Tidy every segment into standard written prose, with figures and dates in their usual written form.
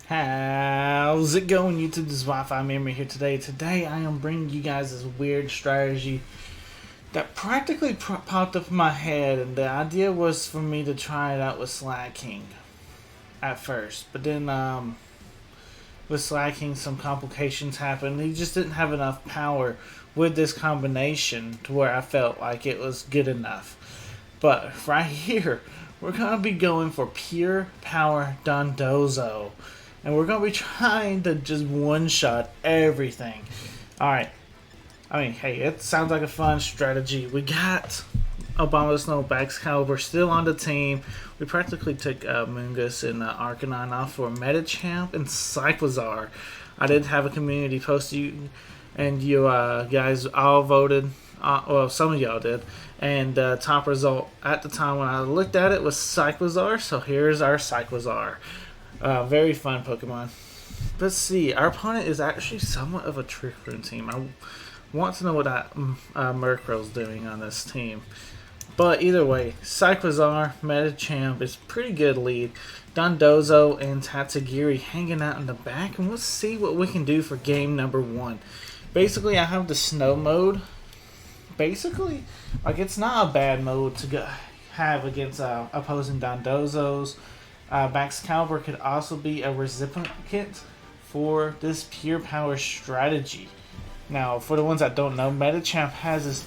How's it going, YouTube? This is Wi-Fi Memory here today. Today I am bringing you guys this weird strategy that practically popped up in my head, and the idea was for me to try it out with Slag King at first. But then with Slag King some complications happened. He just didn't have enough power with this combination to where I felt like it was good enough. But right here, we're going to be going for pure power Dondozo. And we're going to be trying to just one-shot everything. Alright. I mean, hey, it sounds like a fun strategy. We got Obama Snow Excalibur still on the team. We practically took Mungus and Arcanine off for Metachamp and Cyclizar. I did have a community post, and you guys all voted. Well, some of y'all did. And top result at the time when I looked at it was Cyclizar. So here's our Cyclizar. Very fun Pokemon. Let's see. Our opponent is actually somewhat of a Trick Room team. I want to know what that Murkrow's doing on this team. But either way, Cyclizar, Metachamp is pretty good lead. Dondozo and Tatsugiri hanging out in the back. And let's see what we can do for game number 1. Basically, I have the snow mode. Basically, like, it's not a bad mode to have against opposing Dondozos. Excalibur could also be a recipient for this pure power strategy. Now, for the ones that don't know, Metachamp has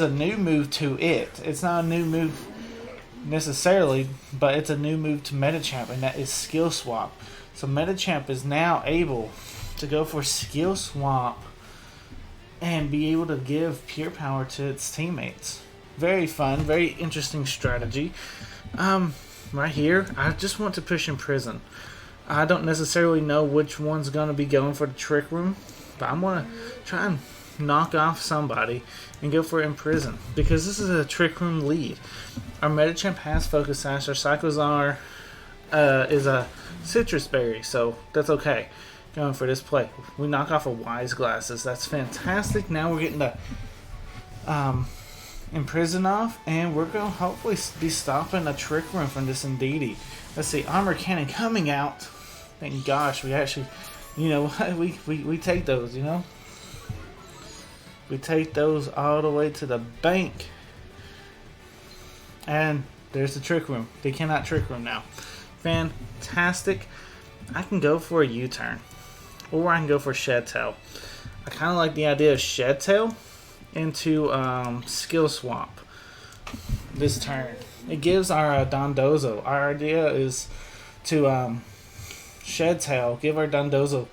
a new move to it. It's not a new move necessarily, but it's a new move to Metachamp, and that is Skill Swap. So Metachamp is now able to go for Skill Swap and be able to give pure power to its teammates. Very fun, very interesting strategy. Right here, I just want to push Imprison. I don't necessarily know which one's going to be going for the Trick Room, but I'm going to try and knock off somebody and go for Imprison, because this is a Trick Room lead. Our Metachamp has Focus Sash. Our Cyclizar is a Citrus Berry, so that's okay. Going for this play. We knock off a Wise Glasses. That's fantastic. Now we're getting the Imprison off, and we're going to hopefully be stopping a Trick Room from this Indeedee. Let's see, Armor Cannon coming out. Thank gosh, we actually, you know, we take those, you know. We take those all the way to the bank. And there's the Trick Room. They cannot Trick Room now. Fantastic. I can go for a U-turn, or I can go for Shed Tail. I kind of like the idea of Shed Tail into Skill Swap this turn. It gives our Dondozo. Our idea is to Shed Tail, give our Dondozo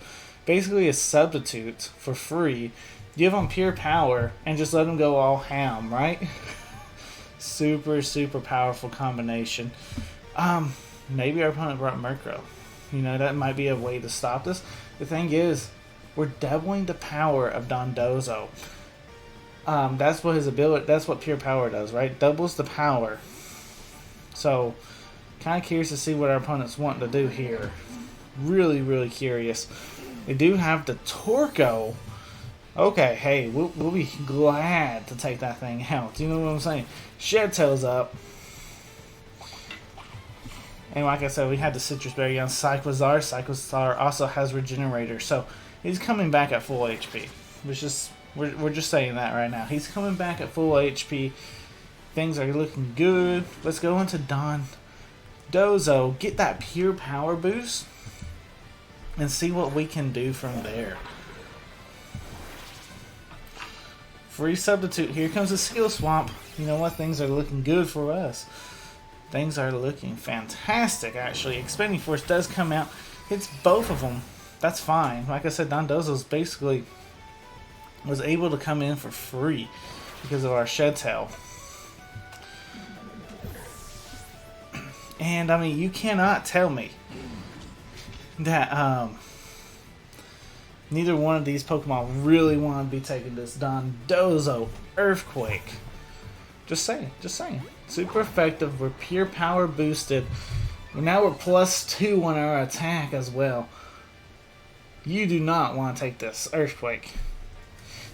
basically a substitute for free, give him pure power, and just let him go all ham, right? Super powerful combination. Maybe our opponent brought Murkrow. You know, that might be a way to stop this. The thing is, we're doubling the power of Dondozo. That's what his ability. That's what pure power does, right? Doubles the power. So, kind of curious to see what our opponent's wanting to do here. Really curious. They do have the Torko. Okay, hey, we'll be glad to take that thing out. You know what I'm saying? Shed Tail's up. And like I said, we had the Citrus Berry on Cyclizar. Cyclizar also has Regenerator, so he's coming back at full HP. We're just saying that right now. He's coming back at full HP. Things are looking good. Let's go into Dondozo, get that pure power boost, and see what we can do from there. Free substitute. Here comes a Skill Swap. You know what? Things are looking good for us. Things are looking fantastic, actually. Expanding Force does come out. Hits both of them. That's fine. Like I said, Dondozo's basically was able to come in for free because of our Shed Tail. And, I mean, you cannot tell me that neither one of these Pokemon really want to be taking this Dondozo Earthquake. Just saying. Super effective. We're pure power boosted. Now we're +2 on our attack as well. You do not want to take this Earthquake.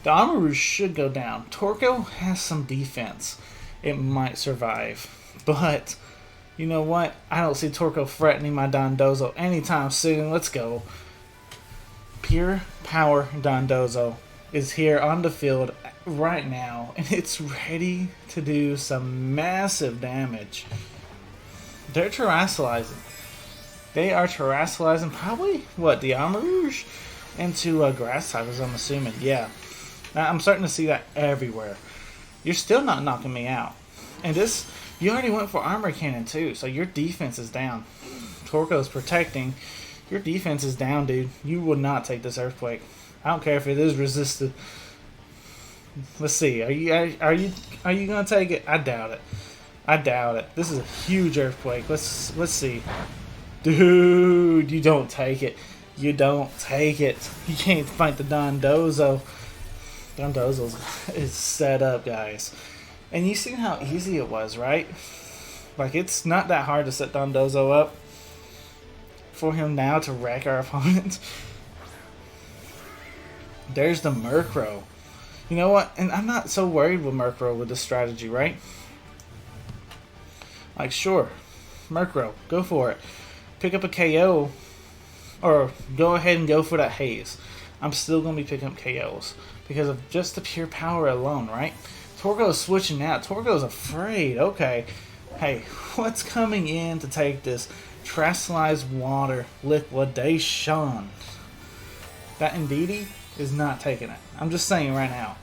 The Armor should go down. Torko has some defense. It might survive. But You know what? I don't see Torkoal threatening my Dondozo anytime soon. Let's go. Pure Power Dondozo is here on the field right now, and it's ready to do some massive damage. They're terrestrializing. They are terrestrializing probably, what, the Rouge into grass types, I'm assuming. Yeah. I'm starting to see that everywhere. You're still not knocking me out. And this, you already went for Armor Cannon too, so your defense is down. Torkoal's protecting. Your defense is down, dude. You will not take this Earthquake. I don't care if it is resisted. Let's see. Are you gonna take it? I doubt it. I doubt it. This is a huge Earthquake. Let's see. Dude, you don't take it. You don't take it. You can't fight the Dondozo. Dondozo is set up, guys. And you seen how easy it was, right? Like, it's not that hard to set Dondozo up for him now to wreck our opponents. There's the Murkrow. You know what? And I'm not so worried with Murkrow with this strategy, right? Like, sure. Murkrow, go for it. Pick up a KO. Or go ahead and go for that Haze. I'm still going to be picking up KOs. Because of just the pure power alone, right? Torkoal is switching out. Torkoal is afraid. Okay. Hey, what's coming in to take this terrestrialized water liquidation? That Indeedee is not taking it. I'm just saying right now.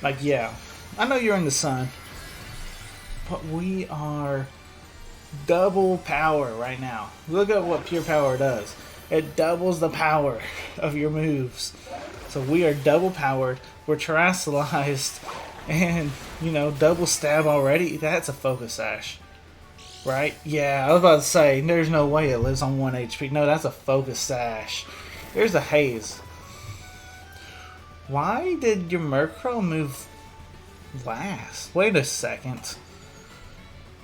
Like, yeah. I know you're in the sun. But we are double power right now. Look at what pure power does. It doubles the power of your moves. So we are double powered. We're terrestrialized. And, you know, double stab already. That's a Focus Sash. Right? Yeah, I was about to say, there's no way it lives on 1 HP. No, that's a Focus Sash. There's a Haze. Why did your Murkrow move last? Wait a second.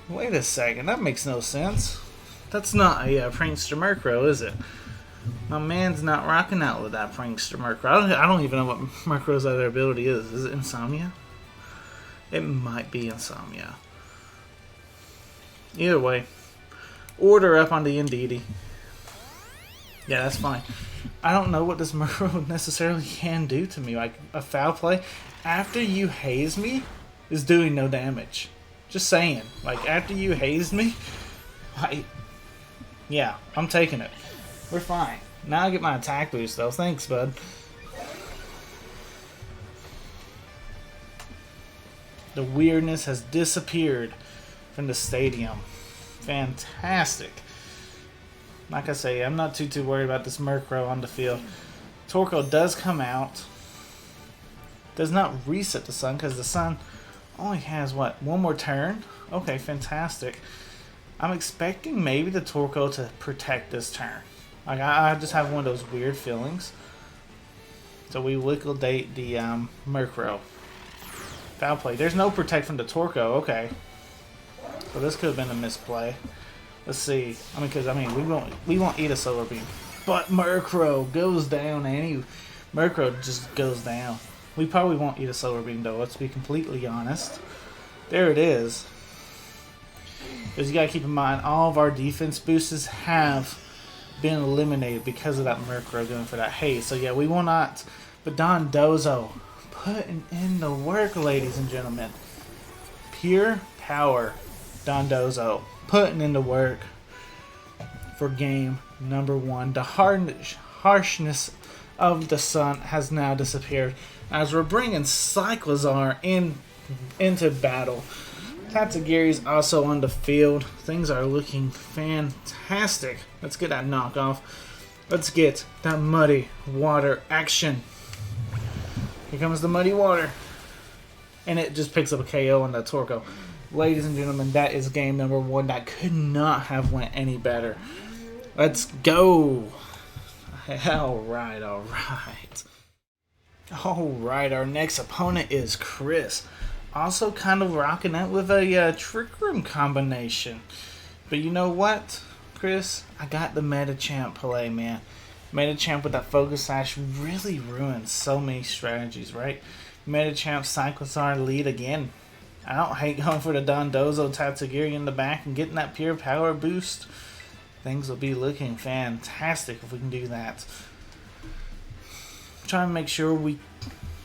Wait a second. That makes no sense. That's not a Prankster Murkrow, is it? My man's not rocking out with that Prankster Murkrow. I don't even know what Murkrow's other ability is. Is it Insomnia? It might be Insomnia. Either way, order up on the Indeedee. Yeah, that's fine. I don't know what this Murkrow necessarily can do to me. Like, a foul play after you haze me is doing no damage. Just saying. Like, after you hazed me, yeah, I'm taking it. We're fine. Now I get my attack boost, though. Thanks, bud. The weirdness has disappeared from the stadium. Fantastic. Like I say, I'm not too worried about this Murkrow on the field. Torkoal does come out. Does not reset the sun because the sun only has, what, one more turn? Okay, fantastic. I'm expecting maybe the Torkoal to protect this turn. Like, I just have one of those weird feelings. So we liquidate the Murkrow. Foul play. There's no protect from the Torkoal. Okay. So this could have been a misplay. Let's see. I mean, because we won't eat a Solar Beam, but Murkrow goes down. Murkrow just goes down. We probably won't eat a Solar Beam though. Let's be completely honest. There it is. Because you gotta keep in mind, all of our defense boosts have been eliminated because of that Murkrow going for that haze. So yeah, we will not. But Dondozo putting in the work, ladies and gentlemen. Pure power, Dondozo putting in the work for game number 1. The harshness of the sun has now disappeared as we're bringing Cyclizar into battle. Tatsugiri's also on the field. Things are looking fantastic. Let's get that knockoff. Let's get that muddy water action. Here comes the muddy water. And it just picks up a KO on that Torkoal. Ladies and gentlemen, that is game number 1. That could not have went any better. Let's go. Alright. Alright, our next opponent is Chris. Also kind of rocking out with a Trick Room combination. But you know what, Chris? I got the Medicham play, man. Medicham with that Focus Sash really ruins so many strategies, right? Medicham, Cyclizar lead again. I don't hate going for the Dondozo Tatsugiri in the back and getting that pure power boost. Things will be looking fantastic if we can do that. Try and make sure we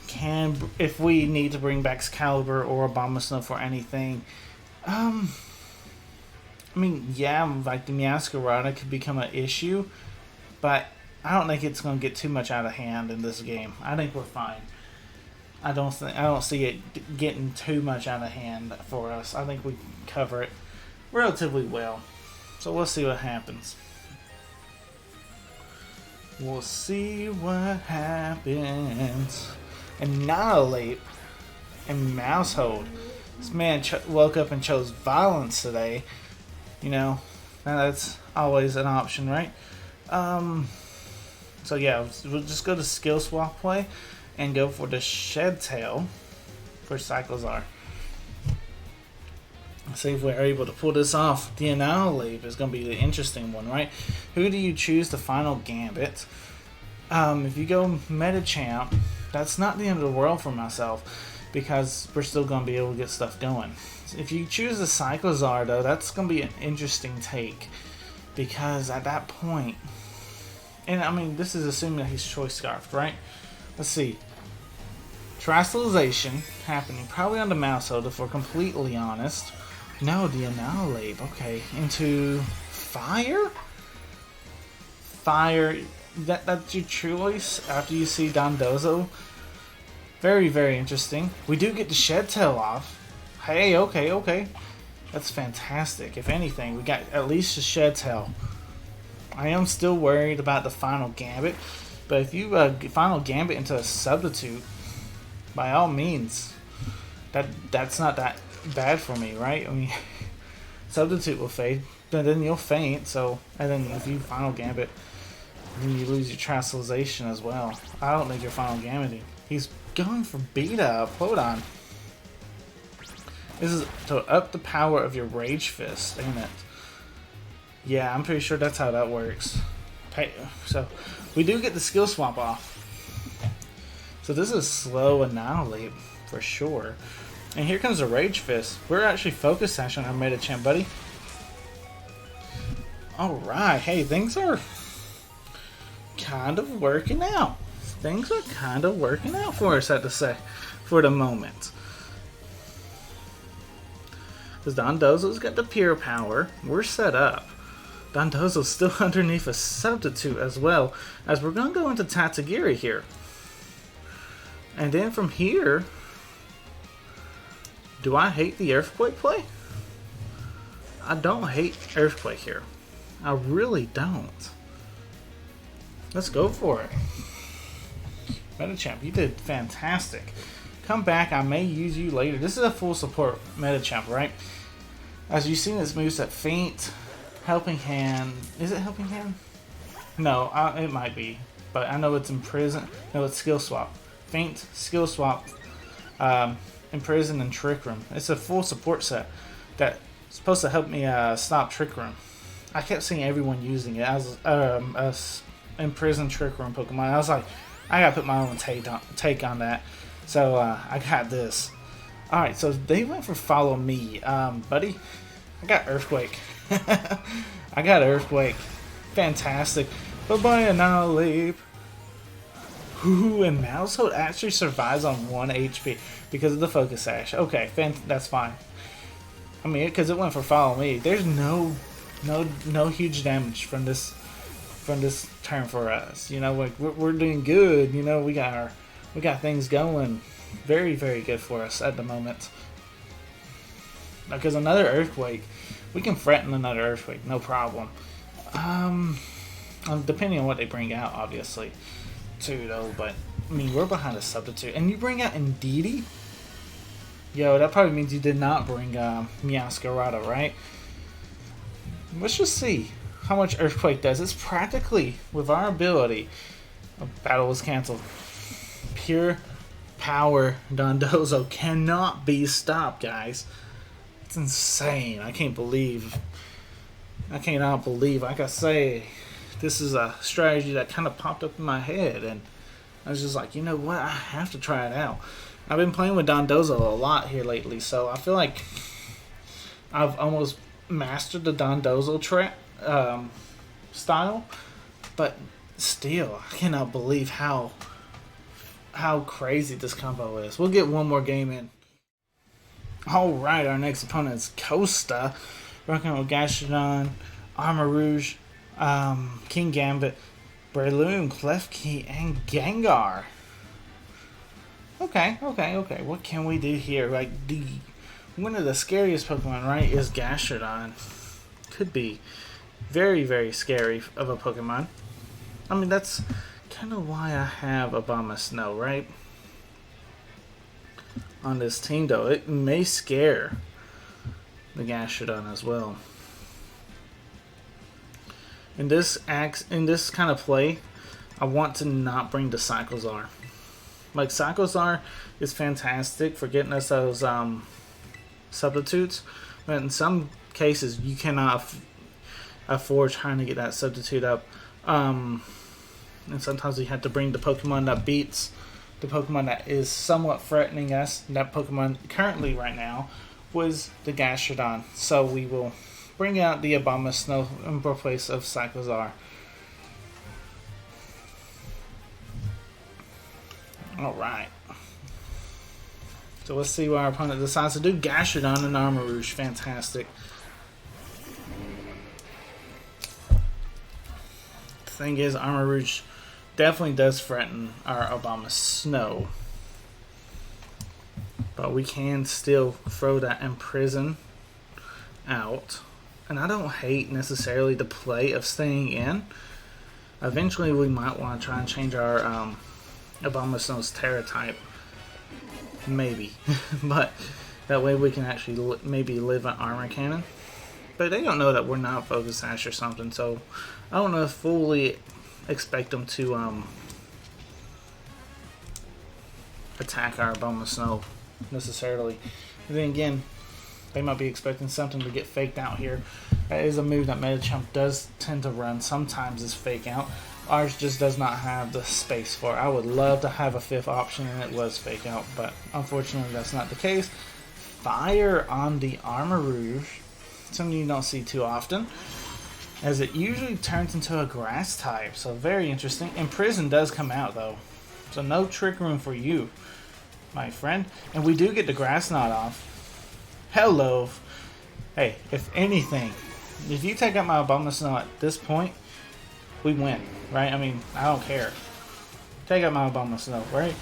can, if we need to bring back Excalibur or Abomasnow for anything. I mean, yeah, like the Meowscarada could become an issue, but I don't think it's going to get too much out of hand in this game. I think we're fine. I don't see it getting too much out of hand for us. I think we cover it relatively well. So we'll see what happens. We'll see what happens. Annihilate and Mousehold. This man woke up and chose violence today. You know, that's always an option, right? So yeah, we'll just go to skill swap play and go for the Shed Tail for Cyclozar. See if we're able to pull this off. The Annihilate is going to be the interesting one, right? Who do you choose the final Gambit? If you go Metachamp, that's not the end of the world for myself, because we're still going to be able to get stuff going. If you choose the Cyclozar, though, that's going to be an interesting take, because at that point, and I mean, this is assuming that he's Choice Scarfed, right? Let's see. Terastallization happening probably on the Mousehold, if we're completely honest. No, the Annihilate. Okay, into Fire? Fire. That's your choice after you see Dondozo. Very, very interesting. We do get the Shed Tail off. Hey, okay. That's fantastic. If anything, we got at least a Shed Tail. I am still worried about the final Gambit, but if you final Gambit into a Substitute, by all means, that's not that bad for me, right? I mean, Substitute will fade, but then you'll faint. So, and then if you final Gambit, then you lose your Terastallization as well. I don't think you're final Gambiting. He's going for beat up. Hold on. This is to up the power of your Rage Fist, ain't it? Yeah, I'm pretty sure that's how that works. So, we do get the skill swap off. So this is slow Annihilate for sure. And here comes the Rage Fist. We're actually focus sash on our Metachamp, buddy. Alright, hey, things are kind of working out. Things are kind of working out for us, I have to say, for the moment. Because Dondozo's got the pure power. We're set up. Dondozo's still underneath a Substitute as well, as we're going to go into Tatsugiri here. And then from here, do I hate the Earthquake play? I don't hate Earthquake here. I really don't. Let's go for it. Metachamp, you did fantastic. Come back, I may use you later. This is a full support Metachamp, right? As you've seen, this moves at Faint, Helping Hand. Is it Helping Hand? No, it might be. But I know it's Imprison. No, it's Skill Swap. Faint, Skill Swap, Imprison, and Trick Room. It's a full support set that's supposed to help me stop Trick Room. I kept seeing everyone using it as a Imprison Trick Room Pokemon. I was like, I gotta put my own take on that. So I got this. Alright, so they went for Follow Me. Buddy, I got Earthquake. I got Earthquake. Fantastic. Bye-bye, Annihilate. Ooh, and Mousehold actually survives on 1 HP because of the Focus Sash. Okay, that's fine. I mean, because it went for Follow Me. There's no huge damage from this turn for us. You know, like we're doing good. You know, we got things going very, very good for us at the moment. Because another Earthquake, we can threaten another Earthquake, no problem. Depending on what they bring out, obviously. Too though, but I mean, we're behind a Substitute, and you bring out Indeedee. Yo, that probably means you did not bring Meowscarada, right? Let's just see how much Earthquake does. It's practically, with our ability, a battle was canceled. Pure power Dondozo cannot be stopped, guys. It's insane. I cannot believe, like I say, this is a strategy that kind of popped up in my head, and I was just like, you know what, I have to try it out. I've been playing with Dondozo a lot here lately, so I feel like I've almost mastered the Dondozo style, but still, I cannot believe how crazy this combo is. We'll get one more game in. Alright, our next opponent is Costa, rocking with Gastrodon, Armor Rouge, King Gambit, Breloom, Klefki, and Gengar. Okay. What can we do here? Like, one of the scariest Pokemon, right, is Gastrodon. Could be very, very scary of a Pokemon. I mean, that's kind of why I have Abomasnow, right? On this team, though. It may scare the Gastrodon as well. In this kind of play, I want to not bring the Cyclozar. Like, Cyclozar is fantastic for getting us those substitutes, but in some cases you cannot afford trying to get that substitute up. And sometimes we have to bring the Pokemon that beats the Pokemon that is somewhat threatening us. And that Pokemon currently right now was the Gastrodon. So we will bring out the Abomasnow in place of Cyclozar. Alright. So let's see what our opponent decides to do. Gastrodon and Armor Rouge. Fantastic. The thing is, Armor Rouge definitely does threaten our Abomasnow. But we can still throw that Imprison out. And I don't hate necessarily the play of staying in. Eventually we might want to try and change our Abomasnow's Terra type. Maybe. But that way we can actually maybe live an Armor Cannon. But they don't know that we're not Focus Sash or something, so I don't know if fully expect them to attack our Abomasnow necessarily. And then again, they might be expecting something to get faked out here. That is a move that Medicham does tend to run. Sometimes is fake out. Ours just does not have the space for it. I would love to have a fifth option and it was fake out, but unfortunately that's not the case. Fire on the Armor Rouge. Something you don't see too often, as it usually turns into a grass type. So very interesting. Imprison does come out though. So no Trick Room for you, my friend. And we do get the Grass Knot off. Hello. Hey, if anything, if you take out my Abomasnow at this point, we win, right? I mean, I don't care. Take out my Abomasnow, right?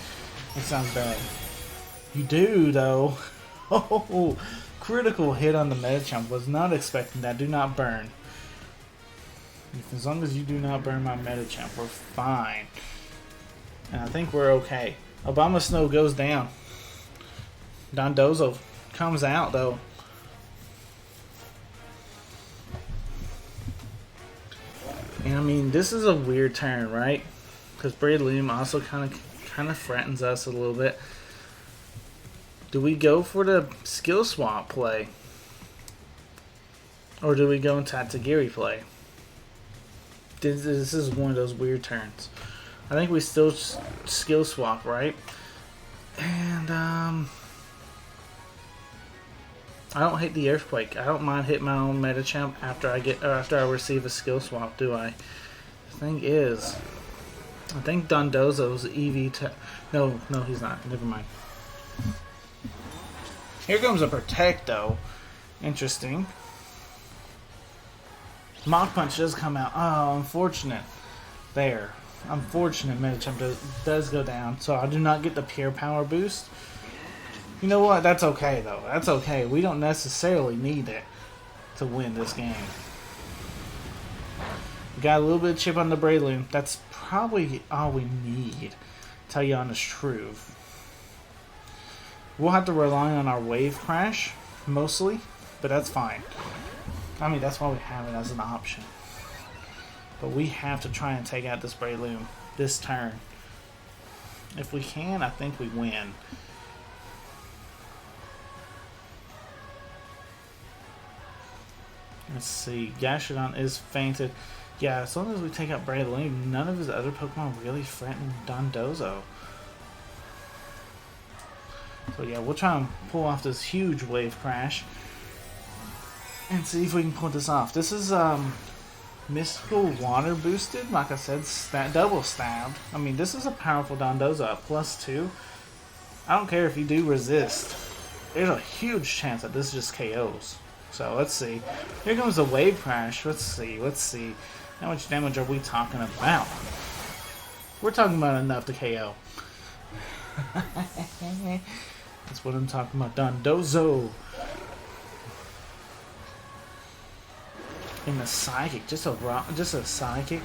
It sounds bad. You do, though. Oh, critical hit on the Medicham. Was not expecting that. Do not burn. As long as you do not burn my Medicham, we're fine. And I think we're okay. Abomasnow goes down. Dondozo comes out, though. And I mean, this is a weird turn, right? Because Breloom also kind of threatens us a little bit. Do we go for the skill swap play? Or do we go into Tatsugiri play? This is one of those weird turns. I think we still skill swap, right? And I don't hate the Earthquake. I don't mind hitting my own Medicham after I receive a skill swap, do I? The thing is, I think Dondozo's EV to no, he's not. Never mind. Here comes a Protect though. Interesting. Mach Punch does come out. Oh, unfortunate. There. Unfortunate Medicham does go down, so I do not get the Pure Power boost. You know what? That's okay, though. That's okay. We don't necessarily need it to win this game. We got a little bit of chip on the Breloom. That's probably all we need. Tell you honest truth. We'll have to rely on our Wave Crash, mostly, but that's fine. I mean, that's why we have it as an option. But we have to try and take out this Breloom this turn. If we can, I think we win. Let's see. Gastrodon is fainted. Yeah, as long as we take out Breloom, none of his other Pokemon really threaten Dondozo. So yeah, we'll try and pull off this huge wave crash and see if we can pull this off. This is mystical water boosted, like I said, double stabbed. I mean, this is a powerful Dondozo at +2. I don't care if you do resist. There's a huge chance that this just KOs. So let's see. Here comes the wave crash. Let's see. How much damage are we talking about? We're talking about enough to KO. That's what I'm talking about. Dondozo. In the psychic, just a psychic.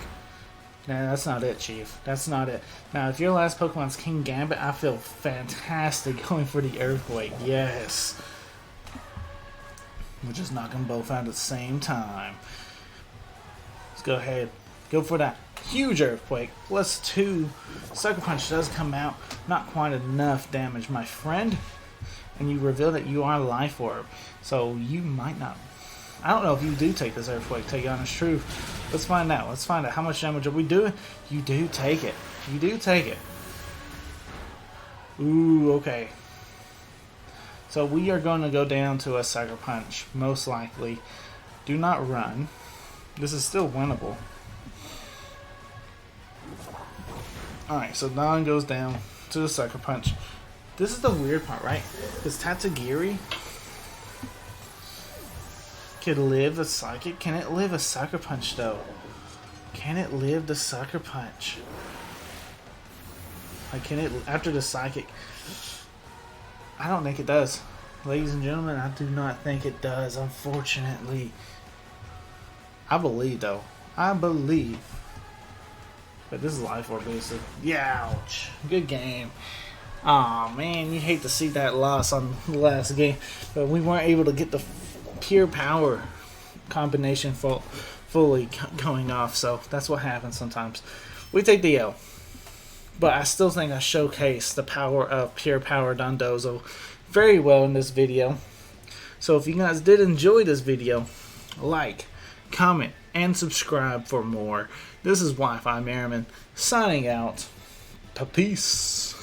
Nah, that's not it, Chief. That's not it. Now, if your last Pokemon's King Gambit, I feel fantastic going for the Earthquake. Yes. We'll just knock them both out at the same time. Let's go ahead. Go for that huge Earthquake. +2. Sucker Punch does come out. Not quite enough damage, my friend. And you reveal that you are Life Orb. So you might not. I don't know if you do take this Earthquake, tell you honest truth. Let's find out. Let's find out how much damage are we doing. You do take it. You do take it. Ooh, okay. So we are going to go down to a Sucker Punch, most likely. Do not run. This is still winnable. Alright, so Don goes down to the Sucker Punch. This is the weird part, right? Because Tatsugiri could live a Psychic. Can it live a Sucker Punch, though? Can it live the Sucker Punch? Like, can it, after the Psychic? I don't think it does. Ladies and gentlemen, I do not think it does, unfortunately. I believe, though. I believe. But this is Life Orb boosted. Yeah, ouch. Good game. Aw, man, you hate to see that loss on the last game. But we weren't able to get the pure power combination fully going off. So that's what happens sometimes. We take the L. But I still think I showcased the power of pure power Dondozo very well in this video. So if you guys did enjoy this video, like, comment, and subscribe for more. This is Wi-Fi Merriman signing out. Peace.